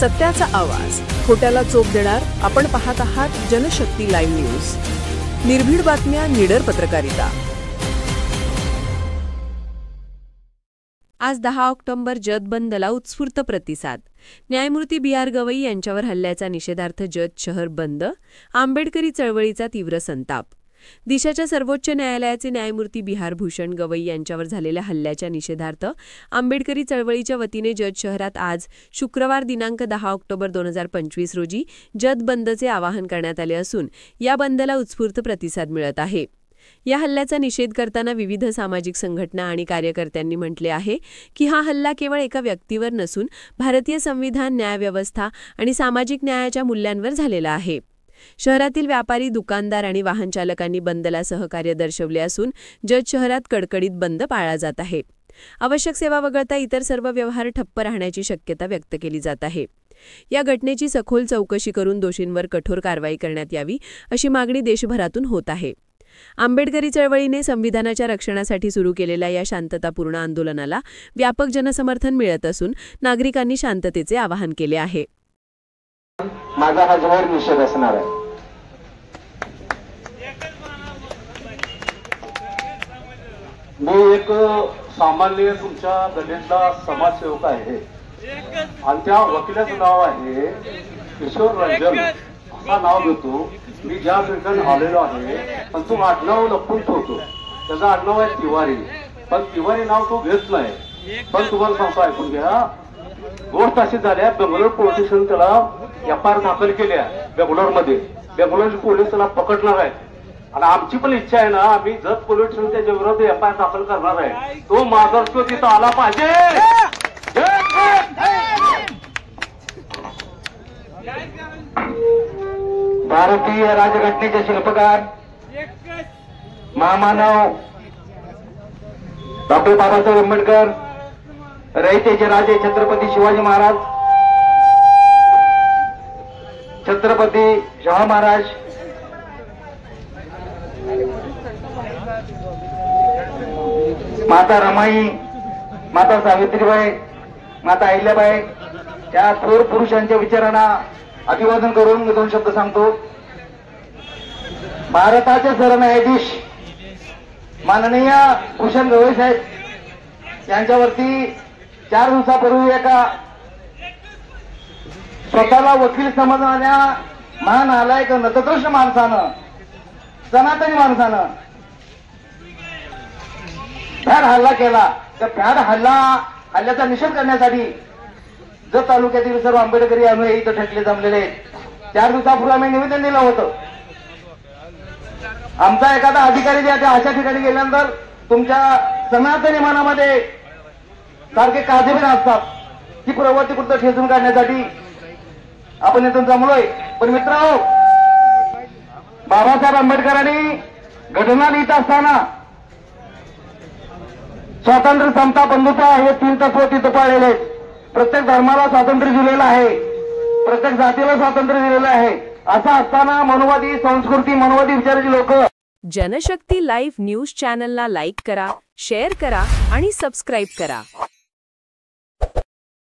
सत्याचा आवाज, खोट्याला चोप देणार. आपण पाहत आहात जनशक्ती लाईव्ह न्यूज. निर्भीड बातम्या, निडर पत्रकारिता. आज 10 ऑक्टोबर जत बंदला उत्स्फूर्त प्रतिसाद. न्यायमूर्ती बी.आर. गवई यांच्यावर हल्ल्याचा निषेधार्थ जत शहर बंद. आंबेडकरी चळवळीचा तीव्र संताप. देशाच्या सर्वोच्च न्यायालयाचे न्यायमूर्ती बिहार भूषण गवई यांच्यावर झालेल्या हल्ल्याच्या निषेधार्थ आंबेडकरी चळवळीच्या वतीने जत शहरात आज शुक्रवार दिनांक 10 ऑक्टोबर 2025 रोजी जत बंदचे आवाहन करण्यात आले असून या बंदला उत्स्फूर्त प्रतिसाद मिळत आहे. या हल्ल्याचा निषेध करताना विविध सामाजिक संघटना आणि कार्यकर्त्यांनी म्हटले आहे की हा हल्ला केवळ एका व्यक्तीवर नसून भारतीय संविधान, न्यायव्यवस्था आणि सामाजिक न्यायाच्या मूल्यांवर झालेला आहे. शहरातील व्यापारी, दुकानदार आणि वाहन चालकांनी बंदला सहकार्य दर्शवले असून जत शहरात कडकडीत बंद पाळला जात आहे. आवश्यक सेवा वगळता इतर सर्व व्यवहार ठप्प राहण्याची शक्यता व्यक्त केली जात आहे. या घटनेची सखोल चौकशी करून दोषींवर कठोर कारवाई करण्यात यावी अशी मागणी देशभरातून होत आहे. आंबेडकरी चळवळीने संविधानाच्या रक्षणासाठी सुरू केलेल्या या शांततापूर्ण आंदोलनाला व्यापक जनसमर्थन मिळत असून नागरिकांनी शांततेचे आवाहन केले आहे. माझा हा जाहीर निषेध असणार आहे. मी एक सामान्य तुमच्या गल्लीतला समाजसेवक आहे आणि त्या वकिलाचं नाव आहे किशोर रंजन, असा नाव घेतो. मी ज्या ठिकाणी आलेलो आहे पण तो आडनाव लपून ठेवतो. त्याचं आडनाव आहे तिवारी, पण तिवारी नाव तो घेत नाही. पण तुम्हाला सांगतो, ऐकून घ्या. गोष्ट अशी झाल्या, बेंगलोर पोलीस स्टेशन त्याला एफ.आय.आर. दाखल केल्या बेंगलोरमध्ये. बेंगलोरचे पोलीस त्याला पकडणार आहेत आणि आमची पण इच्छा आहे ना, आम्ही जत पोलीस स्टेशन त्याच्या विरोधात एफ.आय.आर. दाखल करणार आहे. तो माधव तिथं आला पाहिजे. भारतीय राजघटनेचे शिल्पकार महामानव डॉक्टर बाबासाहेब आंबेडकर, रयतेचे राजे छत्रपती शिवाजी महाराज, छत्रपती शाहू महाराज, माता रमाई, माता सावित्रीबाई, माता अहिल्याबाई या थोर पुरुषांच्या विचारांना अभिवादन करून मी 2 शब्द सांगतो. भारताचे सरन्यायाधीश माननीय भूषण गवई साहेब यांच्यावरती 4 दिवसापूर्वी एका स्वतःला वकील समजणाऱ्या महान नालायक नतदृष्ट माणसानं, सनातनी माणसानं भ्याड हल्ला केला. त्या भ्याड हल्ल्याचा निषेध करण्यासाठी जत तालुक्यातील सर्व आंबेडकरी अनुयायी इथं ठेकले जमलेले आहेत. 4 दिवसापूर्वी आम्ही निवेदन दिलं होतं. आमचा एखादा अधिकारी जे अशा ठिकाणी गेल्यानंतर तुमच्या सनातनी मनामध्ये सारखे काझेबीन असतात, ती प्रवृत्ती कुठं ठेचून काढण्यासाठी आपण इथून जमलोय. पण मित्रांनो, बाबासाहेब आंबेडकरांनी घटना लिहित असताना स्वातंत्र्य, समता, बंधुता हे 3 तत्व तिथं पाळलेले आहेत. प्रत्येक धर्माला स्वातंत्र्य दिलेलं आहे, प्रत्येक जातीला स्वातंत्र्य दिलेलं आहे. असं असताना मनोवादी संस्कृती, मनोवादी विचाराची लोक. जनशक्ती लाईव्ह न्यूज चॅनलला लाईक करा, शेअर करा आणि सबस्क्राईब करा.